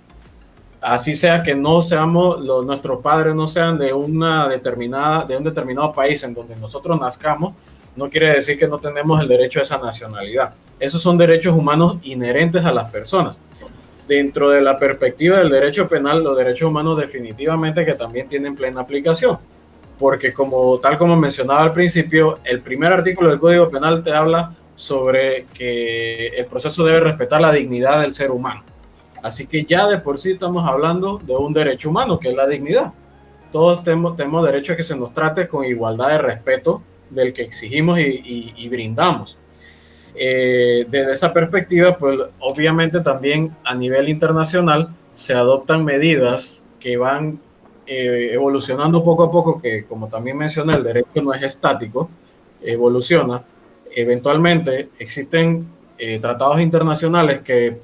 Así sea que no seamos, nuestros padres no sean de un determinado país en donde nosotros nazcamos, no quiere decir que no tenemos el derecho a esa nacionalidad. Esos son derechos humanos inherentes a las personas. Dentro de la perspectiva del derecho penal, los derechos humanos definitivamente que también tienen plena aplicación, porque tal como mencionaba al principio, el primer artículo del Código Penal te habla sobre que el proceso debe respetar la dignidad del ser humano. Así que ya de por sí estamos hablando de un derecho humano, que es la dignidad. todos tenemos derecho a que se nos trate con igualdad de respeto del que exigimos y brindamos. Desde esa perspectiva, pues obviamente también a nivel internacional se adoptan medidas que van evolucionando poco a poco, que como también mencioné, el derecho no es estático, evoluciona. Eventualmente existen tratados internacionales que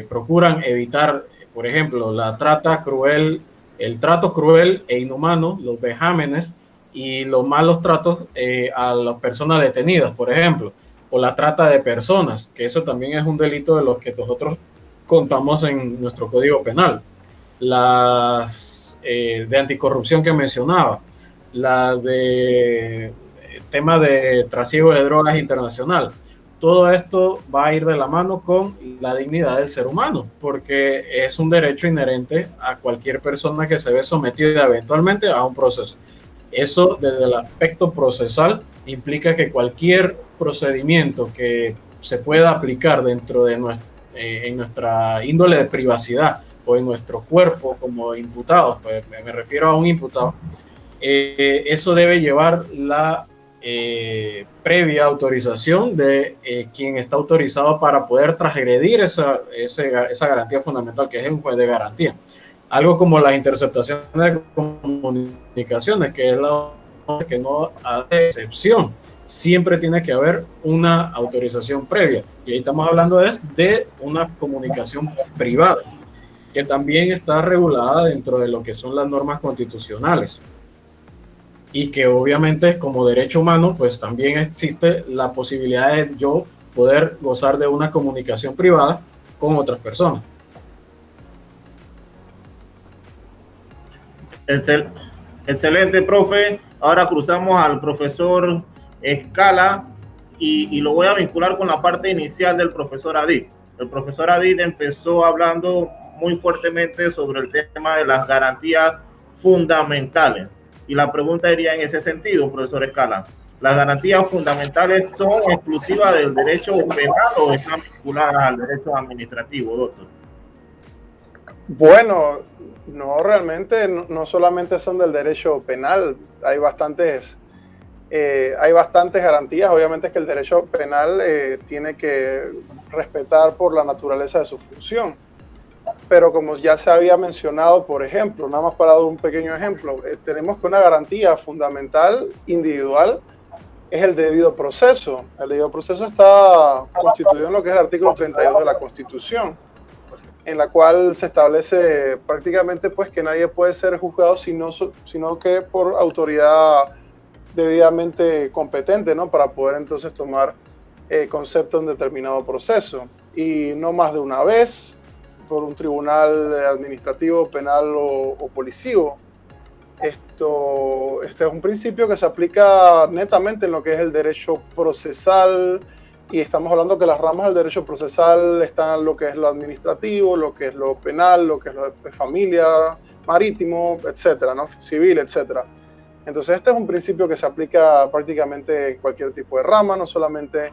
procuran evitar, por ejemplo, el trato cruel e inhumano, los vejámenes y los malos tratos a las personas detenidas, por ejemplo, o la trata de personas, que eso también es un delito de los que nosotros contamos en nuestro Código Penal. Las de anticorrupción que mencionaba, la de tema de trasiego de drogas internacional. Todo esto va a ir de la mano con la dignidad del ser humano, porque es un derecho inherente a cualquier persona que se ve sometida eventualmente a un proceso. Eso, desde el aspecto procesal, implica que cualquier procedimiento que se pueda aplicar dentro de en nuestra índole de privacidad o en nuestro cuerpo como imputados, pues me refiero a un imputado, eso debe llevar la previa autorización de quien está autorizado para poder transgredir esa garantía fundamental, que es un juez de garantía. Algo como las interceptaciones de comunicaciones, que es la que no hace excepción. Siempre tiene que haber una autorización previa. Y ahí estamos hablando de una comunicación privada, que también está regulada dentro de lo que son las normas constitucionales. Y que obviamente como derecho humano, pues también existe la posibilidad de yo poder gozar de una comunicación privada con otras personas. Excelente, profe. Ahora cruzamos al profesor Escala y lo voy a vincular con la parte inicial del profesor Adit. El profesor Adit empezó hablando muy fuertemente sobre el tema de las garantías fundamentales. Y la pregunta iría en ese sentido, profesor Escala. ¿Las garantías fundamentales son exclusivas del derecho penal o están vinculadas al derecho administrativo, doctor? Bueno, no, realmente no solamente son del derecho penal, hay bastantes garantías. Obviamente es que el derecho penal tiene que respetar por la naturaleza de su función. Pero como ya se había mencionado, por ejemplo, nada más para dar un pequeño ejemplo, tenemos que una garantía fundamental individual es el debido proceso. El debido proceso está constituido en lo que es el artículo 32 de la Constitución, en la cual se establece prácticamente pues que nadie puede ser juzgado sino que por autoridad debidamente competente, ¿no? Para poder entonces tomar concepto en determinado proceso, y no más de una vez por un tribunal administrativo, penal o policivo. Este es un principio que se aplica netamente en lo que es el derecho procesal, y estamos hablando que las ramas del derecho procesal están lo que es lo administrativo, lo que es lo penal, lo que es lo de familia, marítimo, etcétera, ¿no? Civil, etcétera. Entonces este es un principio que se aplica prácticamente en cualquier tipo de rama, no solamente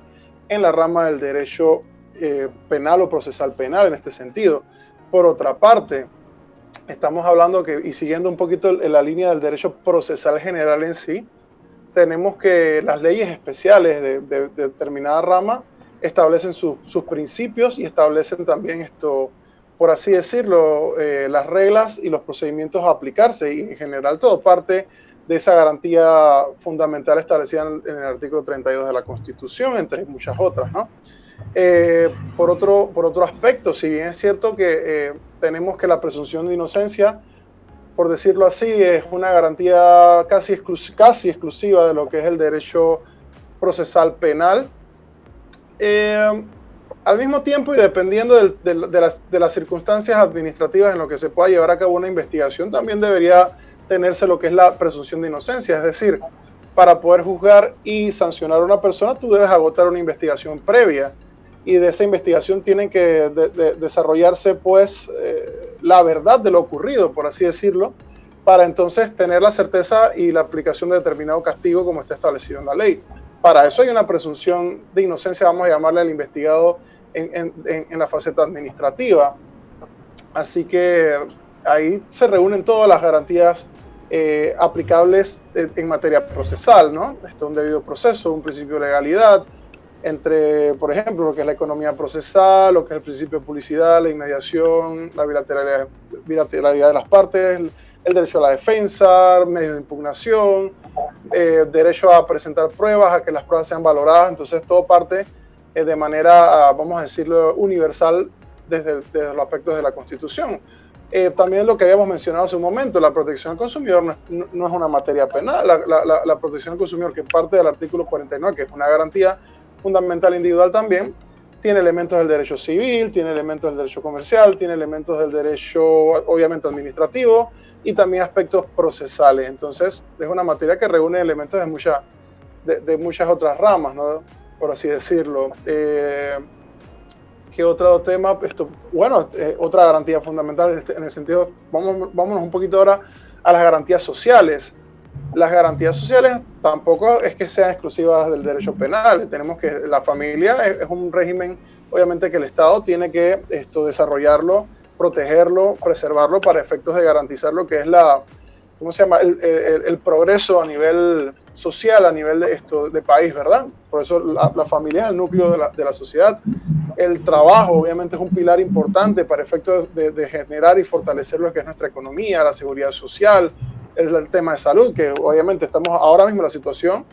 en la rama del derecho penal o procesal penal en este sentido. Por otra parte, estamos hablando que, y siguiendo un poquito la línea del derecho procesal general en sí, tenemos que las leyes especiales de determinada rama establecen sus principios y establecen también por así decirlo, las reglas y los procedimientos a aplicarse, y en general todo parte de esa garantía fundamental establecida en el artículo 32 de la Constitución, entre muchas otras, ¿no? Por otro aspecto, si bien es cierto que tenemos que la presunción de inocencia, por decirlo así, es una garantía casi exclusiva de lo que es el derecho procesal penal, al mismo tiempo y dependiendo de las circunstancias administrativas en lo que se pueda llevar a cabo una investigación, también debería tenerse lo que es la presunción de inocencia. Es decir, para poder juzgar y sancionar a una persona, tú debes agotar una investigación previa, y de esa investigación tienen que desarrollarse pues la verdad de lo ocurrido, por así decirlo, para entonces tener la certeza y la aplicación de determinado castigo como está establecido en la ley. Para eso hay una presunción de inocencia, vamos a llamarle al investigado en la faceta administrativa. Así que ahí se reúnen todas las garantías aplicables en materia procesal, ¿no? Un debido proceso, un principio de legalidad, entre, por ejemplo, lo que es la economía procesal, lo que es el principio de publicidad, la inmediación, la bilateralidad de las partes, el derecho a la defensa, medios de impugnación, derecho a presentar pruebas, a que las pruebas sean valoradas. Entonces, todo parte de manera, vamos a decirlo, universal desde los aspectos de la Constitución. También lo que habíamos mencionado hace un momento, la protección al consumidor no es una materia penal. La protección al consumidor, que parte del artículo 49, que es una garantía fundamental individual también, tiene elementos del derecho civil, tiene elementos del derecho comercial, tiene elementos del derecho, obviamente, administrativo y también aspectos procesales. Entonces, es una materia que reúne elementos de muchas otras ramas, ¿no? Por así decirlo. ¿Qué otro tema? Otra garantía fundamental en el sentido, vámonos un poquito ahora a las garantías sociales. Las garantías sociales tampoco es que sean exclusivas del derecho penal. Tenemos que la familia es un régimen, obviamente, que el Estado tiene que desarrollarlo, protegerlo, preservarlo para efectos de garantizar lo que es el progreso a nivel social, a nivel de país, ¿verdad? Por eso la familia es el núcleo de la sociedad. El trabajo, obviamente, es un pilar importante para efectos de generar y fortalecer lo que es nuestra economía, la seguridad social, el tema de salud, que obviamente estamos ahora mismo en la situación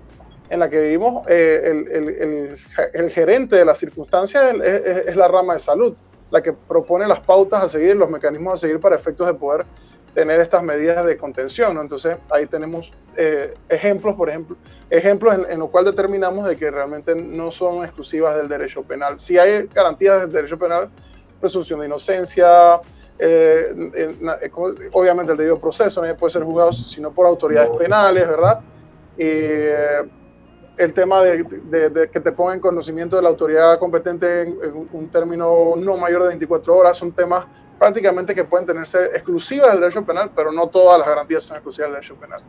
en la que vivimos. El gerente de las circunstancias es la rama de salud, la que propone las pautas a seguir, los mecanismos a seguir para efectos de poder tener estas medidas de contención, ¿no? Entonces ahí tenemos ejemplos en los cuales determinamos de que realmente no son exclusivas del derecho penal. Sí hay garantías del derecho penal, presunción de inocencia, obviamente el debido proceso, no puede ser juzgado sino por autoridades penales, ¿verdad? El tema de que te ponga en conocimiento de la autoridad competente en un término no mayor de 24 horas, son temas prácticamente que pueden tenerse exclusivas del derecho penal, pero no todas las garantías son exclusivas del derecho penal.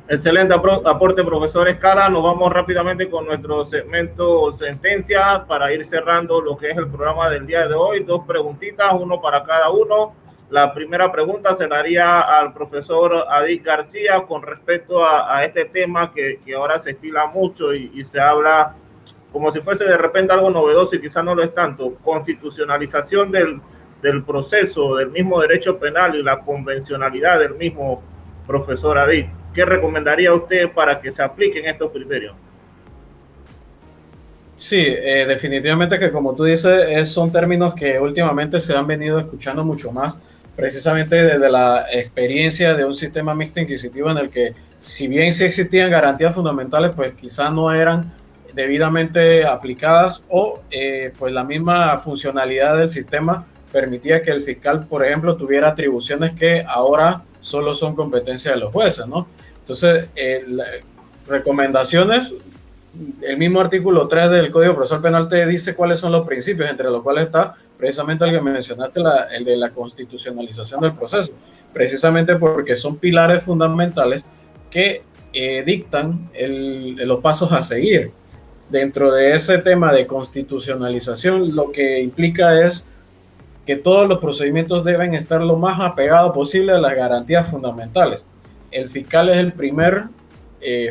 Excelente aporte, profesor Escala. Nos vamos rápidamente con nuestro segmento sentencias para ir cerrando lo que es el programa del día de hoy. 2 preguntitas, uno para cada uno. La primera pregunta se la haría al profesor Adit García con respecto a este tema que ahora se estila mucho y se habla como si fuese de repente algo novedoso y quizás no lo es tanto. Constitucionalización del proceso, del mismo derecho penal y la convencionalidad del mismo, profesor Adit. ¿Qué recomendaría usted para que se apliquen estos criterios? Sí, definitivamente que como tú dices, son términos que últimamente se han venido escuchando mucho más, precisamente desde la experiencia de un sistema mixto inquisitivo en el que, si bien sí existían garantías fundamentales, pues quizás no eran debidamente aplicadas o pues la misma funcionalidad del sistema permitía que el fiscal, por ejemplo, tuviera atribuciones que ahora solo son competencia de los jueces, ¿no? Entonces, recomendaciones, el mismo artículo 3 del Código Procesal Penal te dice cuáles son los principios, entre los cuales está precisamente el que mencionaste, el de la constitucionalización del proceso, precisamente porque son pilares fundamentales que dictan los pasos a seguir. Dentro de ese tema de constitucionalización, lo que implica es que todos los procedimientos deben estar lo más apegado posible a las garantías fundamentales. El fiscal es el primer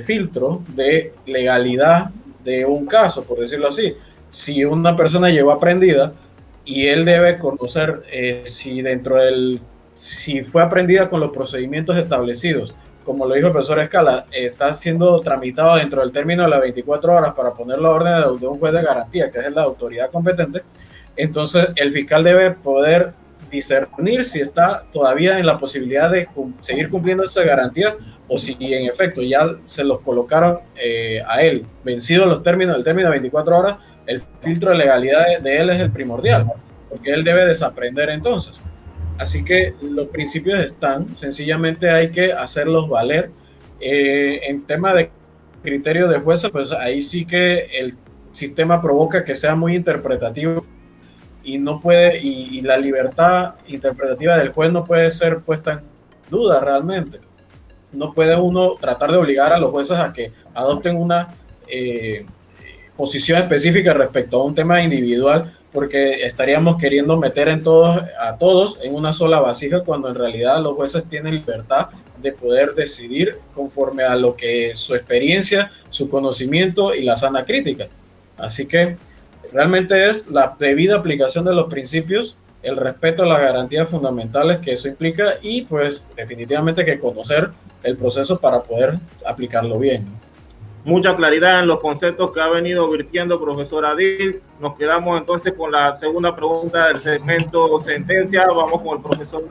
filtro de legalidad de un caso, por decirlo así. Si una persona llegó aprendida y él debe conocer si fue aprendida con los procedimientos establecidos, como lo dijo el profesor Escala, está siendo tramitado dentro del término de las 24 horas para ponerlo a orden de un juez de garantía, que es la autoridad competente. Entonces, el fiscal debe poder discernir si está todavía en la posibilidad de seguir cumpliendo esas garantías o si en efecto ya se los colocaron a él. Vencidos el término de 24 horas, el filtro de legalidad de él es el primordial, porque él debe desaprender entonces. Así que los principios están, sencillamente hay que hacerlos valer. En tema de criterio de jueces, pues ahí sí que el sistema provoca que sea muy interpretativo y no puede, y la libertad interpretativa del juez no puede ser puesta en duda realmente. No puede uno tratar de obligar a los jueces a que adopten una posición específica respecto a un tema individual, porque estaríamos queriendo meter a todos en una sola vasija, cuando en realidad los jueces tienen libertad de poder decidir conforme a lo que su experiencia, su conocimiento y la sana crítica. Así que realmente es la debida aplicación de los principios, el respeto a las garantías fundamentales que eso implica y pues definitivamente que conocer el proceso para poder aplicarlo bien. Mucha claridad en los conceptos que ha venido virtiendo profesor Adil. Nos quedamos entonces con la segunda pregunta del segmento sentencia. Vamos con el profesor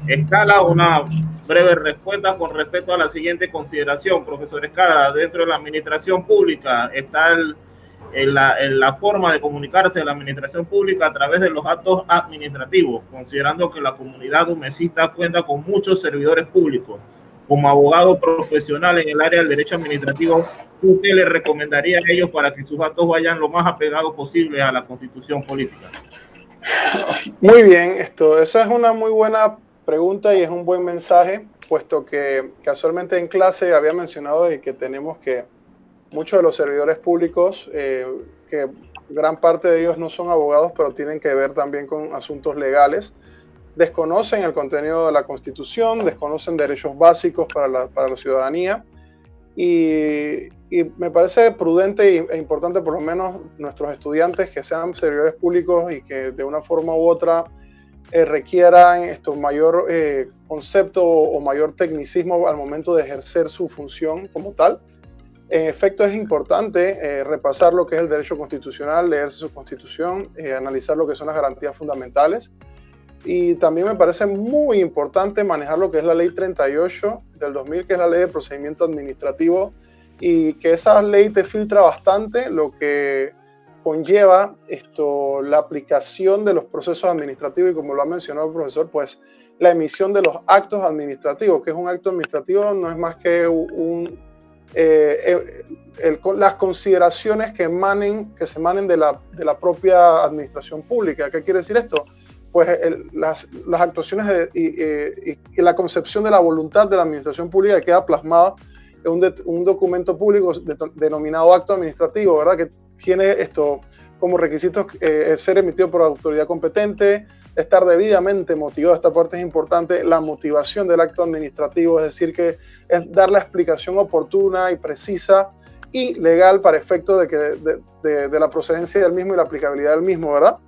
Escala, una breve respuesta con respecto a la siguiente consideración. Profesor Escala, dentro de la administración pública está la forma de comunicarse de la administración pública a través de los actos administrativos, considerando que la comunidad umesista cuenta con muchos servidores públicos. Como abogado profesional en el área del derecho administrativo, ¿usted le recomendaría a ellos para que sus actos vayan lo más apegados posible a la Constitución política? Muy bien, esa es una muy buena pregunta y es un buen mensaje, puesto que casualmente en clase había mencionado de que tenemos que muchos de los servidores públicos, que gran parte de ellos no son abogados, pero tienen que ver también con asuntos legales, desconocen el contenido de la Constitución, desconocen derechos básicos para la ciudadanía y me parece prudente e importante por lo menos nuestros estudiantes que sean servidores públicos y que de una forma u otra requieran mayor concepto o mayor tecnicismo al momento de ejercer su función como tal. En efecto, es importante repasar lo que es el derecho constitucional, leerse su constitución, analizar lo que son las garantías fundamentales. Y también me parece muy importante manejar lo que es la ley 38 del 2000, que es la ley de procedimiento administrativo, y que esa ley te filtra bastante lo que conlleva la aplicación de los procesos administrativos y, como lo ha mencionado el profesor, pues la emisión de los actos administrativos, que es un acto administrativo, no es más que las consideraciones que se emanen de la propia administración pública. ¿Qué quiere decir esto? Pues las actuaciones y la concepción de la voluntad de la administración pública queda plasmada en un documento público denominado acto administrativo, ¿verdad? Que tiene como requisitos ser emitido por autoridad competente, estar debidamente motivado. Esta parte es importante, la motivación del acto administrativo, es decir, que es dar la explicación oportuna y precisa y legal para efecto de la procedencia del mismo y la aplicabilidad del mismo, ¿verdad?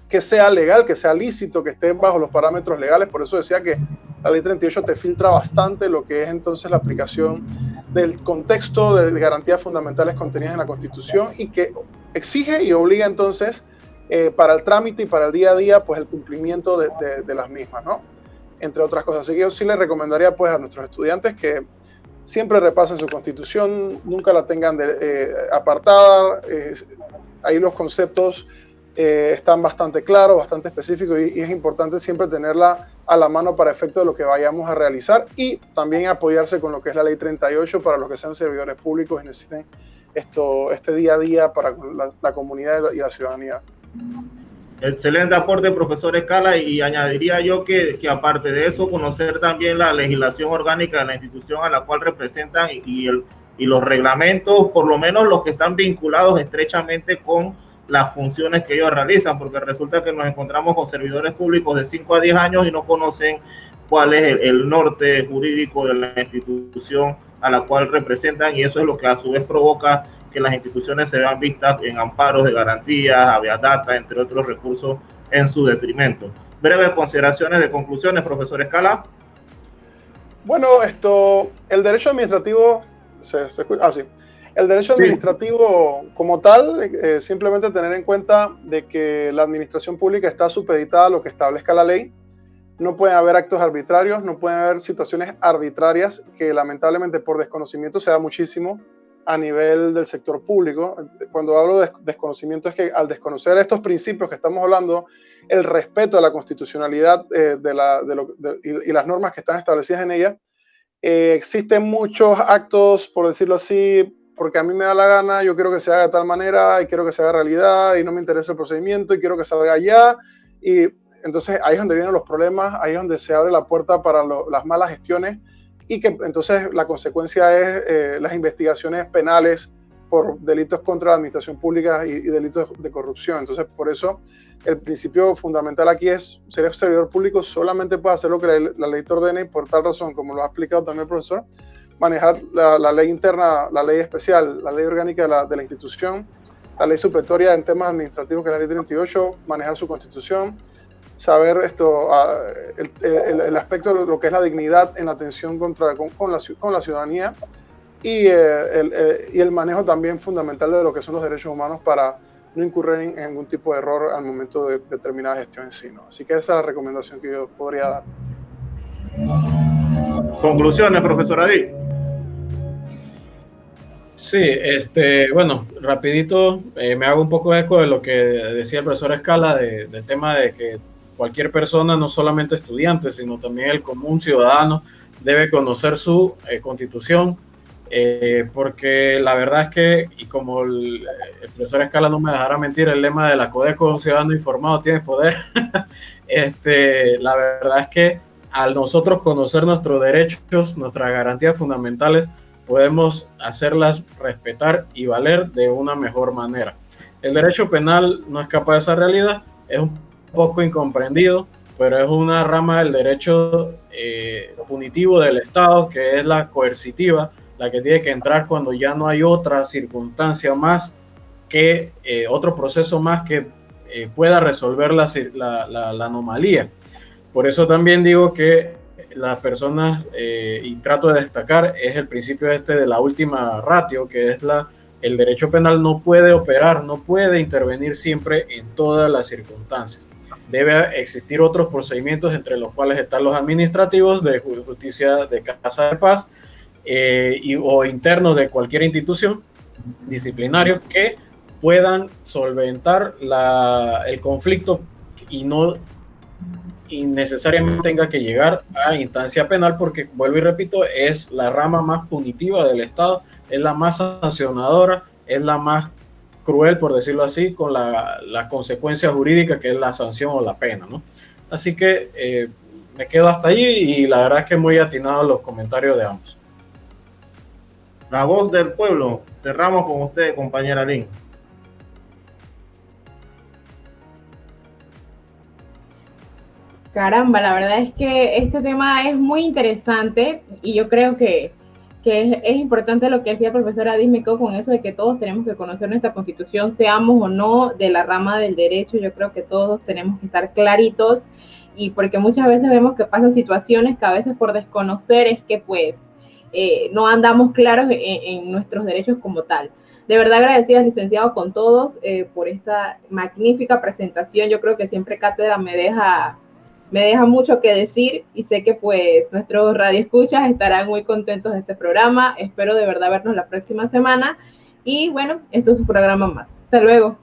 Que sea legal, que sea lícito, que esté bajo los parámetros legales. Por eso decía que la ley 38 te filtra bastante lo que es entonces la aplicación del contexto de garantías fundamentales contenidas en la Constitución y que exige y obliga entonces para el trámite y para el día a día pues el cumplimiento de las mismas, ¿no? Entre otras cosas. Así que yo sí les recomendaría pues a nuestros estudiantes que siempre repasen su Constitución, nunca la tengan apartada. Ahí los conceptos están bastante claros, bastante específicos y es importante siempre tenerla a la mano para efecto de lo que vayamos a realizar y también apoyarse con lo que es la ley 38 para los que sean servidores públicos y necesiten este día a día para la comunidad y la ciudadanía. Excelente aporte, profesor Escala, y añadiría yo que aparte de eso, conocer también la legislación orgánica de la institución a la cual representan y los reglamentos, por lo menos los que están vinculados estrechamente con las funciones que ellos realizan, porque resulta que nos encontramos con servidores públicos de 5 a 10 años y no conocen cuál es el norte jurídico de la institución a la cual representan, y eso es lo que a su vez provoca que las instituciones se vean vistas en amparos de garantías, habeas data, entre otros recursos, en su detrimento. Breves consideraciones de conclusiones, profesor Escala. Bueno, el derecho administrativo, el derecho administrativo como tal, simplemente tener en cuenta de que la administración pública está supeditada a lo que establezca la ley. No pueden haber actos arbitrarios, no pueden haber situaciones arbitrarias, que lamentablemente por desconocimiento se da muchísimo a nivel del sector público. Cuando hablo de desconocimiento es que al desconocer estos principios que estamos hablando, el respeto a la constitucionalidad y las normas que están establecidas en ella, existen muchos actos, por decirlo así, porque a mí me da la gana, yo quiero que se haga de tal manera y quiero que se haga realidad y no me interesa el procedimiento y quiero que salga ya. Y entonces ahí es donde vienen los problemas, ahí es donde se abre la puerta para las malas gestiones y que entonces la consecuencia es las investigaciones penales por delitos contra la administración pública y delitos de corrupción. Entonces, por eso el principio fundamental aquí es ser servidor público solamente puede hacer lo que la ley te ordene, y por tal razón, como lo ha explicado también el profesor, manejar la ley interna, la ley especial, la ley orgánica de la institución, la ley supletoria en temas administrativos, que es la ley 38, manejar su constitución, saber el aspecto de lo que es la dignidad en la atención con la ciudadanía, y el manejo también fundamental de lo que son los derechos humanos para no incurrir en ningún tipo de error al momento de determinada gestión en sí, ¿no? Así que esa es la recomendación que yo podría dar. Conclusiones, profesor Adi. Sí, bueno, rapidito, me hago un poco eco de lo que decía el profesor Escala del tema de que cualquier persona, no solamente estudiante, sino también el común ciudadano, debe conocer su constitución, porque la verdad es que, y como el profesor Escala no me dejará mentir, el lema de la Codeco, un ciudadano informado tiene poder. La verdad es que al nosotros conocer nuestros derechos, nuestras garantías fundamentales, podemos hacerlas respetar y valer de una mejor manera. El derecho penal no escapa de esa realidad, es un poco incomprendido, pero es una rama del derecho punitivo del Estado, que es la coercitiva, la que tiene que entrar cuando ya no hay otra circunstancia más que otro proceso más que pueda resolver la anomalía. Por eso también digo que las personas, y trato de destacar, es el principio de la última ratio, que es el derecho penal no puede operar, no puede intervenir siempre en todas las circunstancias. Debe existir otros procedimientos, entre los cuales están los administrativos de justicia de casa de paz, o internos de cualquier institución, disciplinarios, que puedan solventar el conflicto y necesariamente tenga que llegar a instancia penal, porque, vuelvo y repito, es la rama más punitiva del Estado, es la más sancionadora, es la más cruel, por decirlo así, con la consecuencia jurídica, que es la sanción o la pena, ¿no? Así que me quedo hasta allí, y la verdad es que muy atinados los comentarios de ambos. La voz del pueblo. Cerramos con usted, compañera Lynn. Caramba, la verdad es que este tema es muy interesante, y yo creo que es importante lo que decía el profesor Adi. Me quedo con eso de que todos tenemos que conocer nuestra constitución, seamos o no de la rama del derecho. Yo creo que todos tenemos que estar claritos, y porque muchas veces vemos que pasan situaciones que a veces por desconocer es que pues no andamos claros en nuestros derechos como tal. De verdad agradecida, licenciado, con todos por esta magnífica presentación. Yo creo que siempre cátedra me deja mucho que decir, y sé que pues nuestros radioescuchas estarán muy contentos de este programa. Espero de verdad vernos la próxima semana, y bueno, esto es un programa más. Hasta luego.